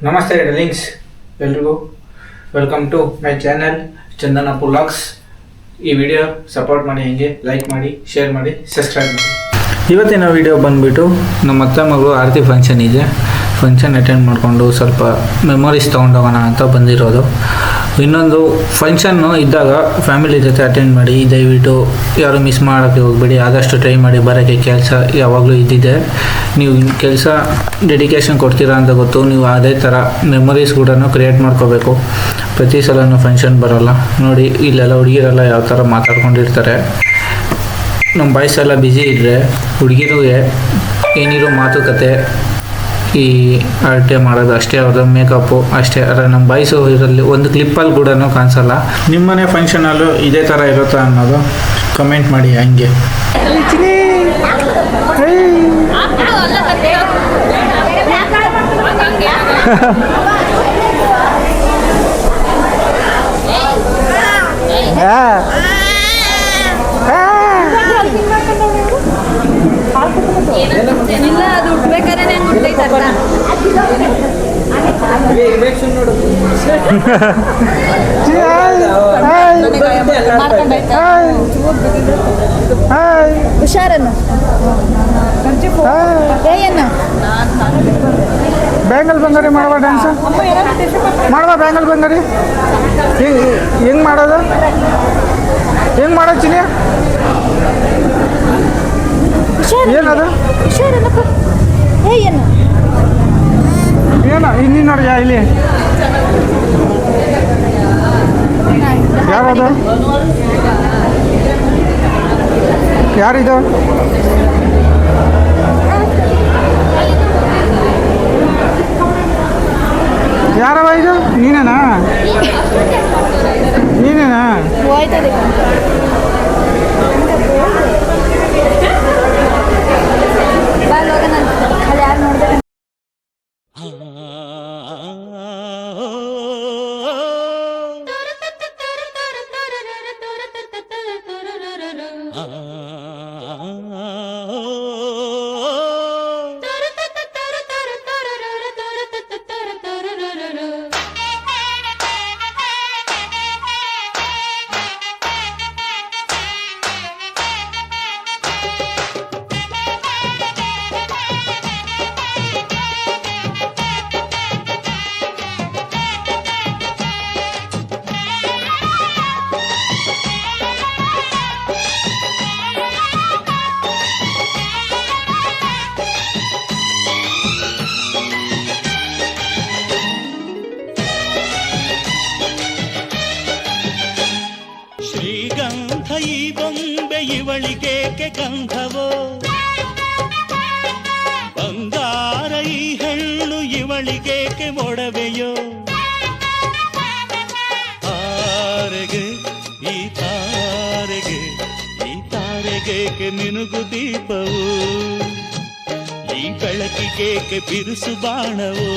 ನಮಸ್ತೆ ಡಾರ್ಲಿಂಗ್ಸ್, ಎಲ್ರಿಗೂ welcome to my channel Chandana vlogs. ಈ ವಿಡಿಯೋ ಸಪೋರ್ಟ್ ಮಾಡಿ, ಹೀಗೆ ಲೈಕ್ ಮಾಡಿ, ಶೇರ್ ಮಾಡಿ, ಸಬ್ಸ್ಕ್ರೈಬ್ ಮಾಡಿ. ಇವತ್ತಿನ ವಿಡಿಯೋ ಬಂದುಬಿಟ್ಟು ನಮ್ಮ ಅತ್ತೆ ಮಗಳು ಆರತಿ ಫಂಕ್ಷನ್ ಇದೆ. ಫಂಕ್ಷನ್ ಅಟೆಂಡ್ ಮಾಡಿಕೊಂಡು ಸ್ವಲ್ಪ ಮೆಮೊರೀಸ್ ತೊಗೊಂಡೋಗೋಣ ಅಂತ ಬಂದಿರೋದು. ಇನ್ನೊಂದು ಫಂಕ್ಷನ್ನು ಇದ್ದಾಗ ಫ್ಯಾಮಿಲಿ ಜೊತೆ ಅಟೆಂಡ್ ಮಾಡಿ, ದಯವಿಟ್ಟು ಯಾರು ಮಿಸ್ ಮಾಡೋಕ್ಕೆ ಹೋಗಬೇಡಿ. ಆದಷ್ಟು ಟ್ರೈ ಮಾಡಿ ಬರೋಕ್ಕೆ. ಕೆಲಸ ಯಾವಾಗಲೂ ಇದ್ದಿದೆ, ನೀವು ಕೆಲಸ ಡೆಡಿಕೇಶನ್ ಕೊಡ್ತೀರಾ ಅಂತ ಗೊತ್ತು. ನೀವು ಅದೇ ಥರ ಮೆಮೊರೀಸ್ ಕೂಡ ಕ್ರಿಯೇಟ್ ಮಾಡ್ಕೋಬೇಕು. ಪ್ರತಿ ಸಲನೂ ಫಂಕ್ಷನ್ ಬರೋಲ್ಲ. ನೋಡಿ ಇಲ್ಲೆಲ್ಲ ಹುಡುಗಿರೆಲ್ಲ ಯಾವ ಥರ ಮಾತಾಡ್ಕೊಂಡಿರ್ತಾರೆ. ನಮ್ಮ ಬಾಯ್ಸ್ ಎಲ್ಲ ಬ್ಯುಸಿ ಇದ್ದರೆ ಹುಡುಗಿರಿಗೆ ಏನಿರೋ ಮಾತುಕತೆ, ಈ ಅಳತೆ ಮಾಡೋದು ಅಷ್ಟೇ, ಅವ್ರದ್ದು ಮೇಕಪ್ಪು ಅಷ್ಟೇ. ಆದರೆ ನಮ್ಮ ಬಾಯ್ಸು ಇದರಲ್ಲಿ ಒಂದು ಕ್ಲಿಪ್ಪಲ್ಲಿ ಕೂಡ ಕಾಣಿಸಲ್ಲ. ನಿಮ್ಮನೆ ಫಂಕ್ಷನಲ್ಲೂ ಇದೇ ಥರ ಇರುತ್ತಾ ಅನ್ನೋದು ಕಮೆಂಟ್ ಮಾಡಿ. ಹಂಗೆ ಇಲ್ಲ, ಅದು ಉಟ್ಬೇಕಾದ್ರೆ ಹುಷಾರನ್ನ ಬ್ಯಾಂಗಲ್ ಬಂಗಾರಿ ಮಾಡುವ ಡ್ಯಾನ್ಸ್ ಮಾಡುವ. ಬ್ಯಾಂಗಲ್ ಬಂಗಾರಿ ಹೆಂಗೆ ಮಾಡೋದು? ಹೆಂಗೆ ಮಾಡೋದು ಚಿನಿ? ಏನದು? ಏನು ಇಲ್ಲಿ ನೋಡಿ, ಇಲ್ಲಿ ಯಾರದು? ಯಾರಿದು? ಯಾರವ ಇದು? ನೀನೇನಾ? ನೀನೇನಾ? ಈ ಬೊಂಬೆ ಇವಳಿಗೇಕೆ ಗಂಧವೋ, ಬಂಗಾರ ಈ ಹೆಣ್ಣು ಇವಳಿಗೇಕೆ ಮೊಡವೆಯೋ. ತಾರೆಗೆ ಈ ತಾರೆಗೆ ಈ ತಾರೆಗೇಕೆ ಮಿನುಗು ದೀಪವು, ಈ ಬೆಳಕಿಗೇಕೆ ಬಿರುಸು ಬಾಣವೋ.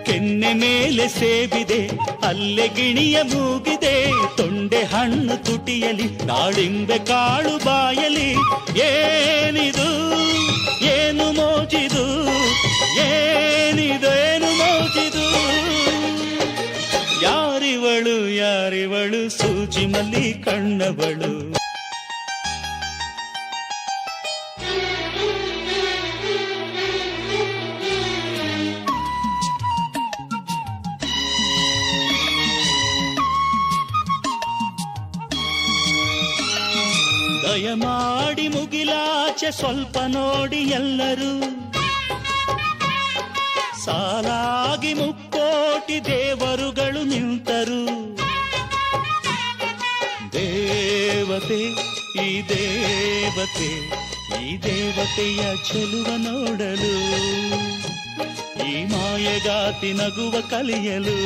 ಕೆನ್ನೆ ಮೇಲೆ ಸೇಬಿದೆ, ಅಲ್ಲೆ ಗಿಣಿಯ ಮೂಗಿದೆ, ತೊಂಡೆ ಹಣ್ಣು ತುಟಿಯಲಿ, ದಾಳಿಂಬೆ ಕಾಳು ಬಾಯಲಿ. ಏನಿದು ಏನು ಮೋಜಿದು, ಏನಿದು ಏನು ಮೋಜಿದು. ಯಾರಿವಳು ಯಾರಿವಳು, ಸೂಜಿ ಮಲ್ಲಿ ಕಣ್ಣವಳು. ದಯಮಾಡಿ ಮುಗಿಲಾಚೆ ಸ್ವಲ್ಪ ನೋಡಿ ಎಲ್ಲರೂ, ಸಾಲಾಗಿ ಮುಕ್ಕೋಟಿ ದೇವರುಗಳು ನಿಂತರು. ದೇವತೆ ಈ ದೇವತೆ ಈ ದೇವತೆಯ ಚೆಲುವ ನೋಡಲು, ಈ ಮಾಯಗಾತಿ ನಗುವ ಕಲಿಯಲು.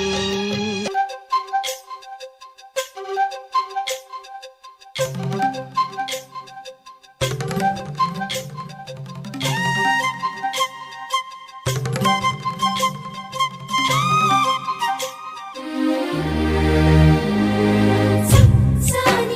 ಸಾರಿ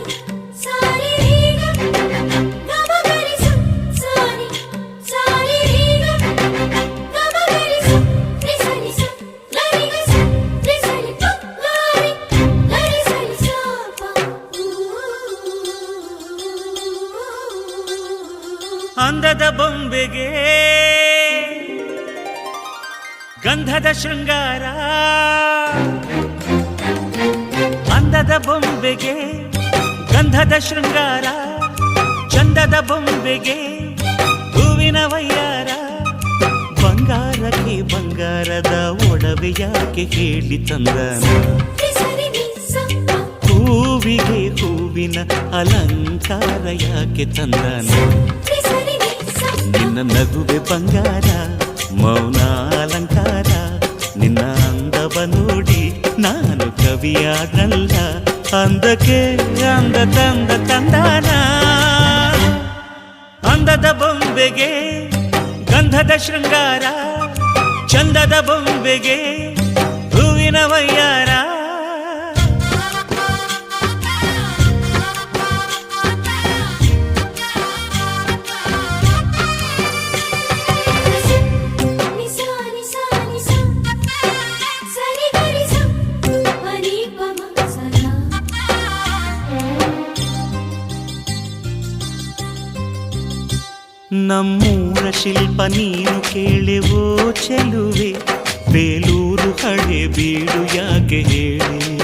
ಅಂದದ ಬೊಂಬೆಗೆ ಗಂಧದ ಶೃಂಗಾರ, ಅಂದದ ಬೊಂಬೆಗೆ ಗಂಧದ ಶೃಂಗಾರ, ಚಂದದ ಬೊಂಬೆಗೆ ಹೂವಿನ ವಯ್ಯಾರ. ಬಂಗಾರಕ್ಕೆ ಬಂಗಾರದ ಒಡವೆ ಯಾಕೆ ಹೇಳಿ ತಂದನ, ಹೂವಿಗೆ ಹೂವಿನ ಅಲಂಕಾರ ಯಾಕೆ ತಂದನ. ನಿನ್ನ ನಗುವೆ ಬಂಗಾರ, ಮೌನ ಅಲಂಕಾರ, ನಿನ್ನ ಅಂದವ ನೋಡಿ ನಾನು ಕವಿಯಾದಲ್ಲ. ಅಂದಕ್ಕೆ ಅಂದ ತಂದ ತಂದಾನ, ಅಂದದ ಬೊಂಬೆಗೆ ಗಂಧದ ಶೃಂಗಾರ, ಚಂದದ ಬೊಂಬೆಗೆ ಹೂವಿನ ವಯ್ಯಾರ. ನಮ್ಮೂರ ಶಿಲ್ಪ ನೀನು ಕೇಳೆವೋ ಚೆಲುವೆ, ಬೇಲೂರು ಹಳೆ ಬೀಡು ಯಾಕೆ ಹೇಳಿ.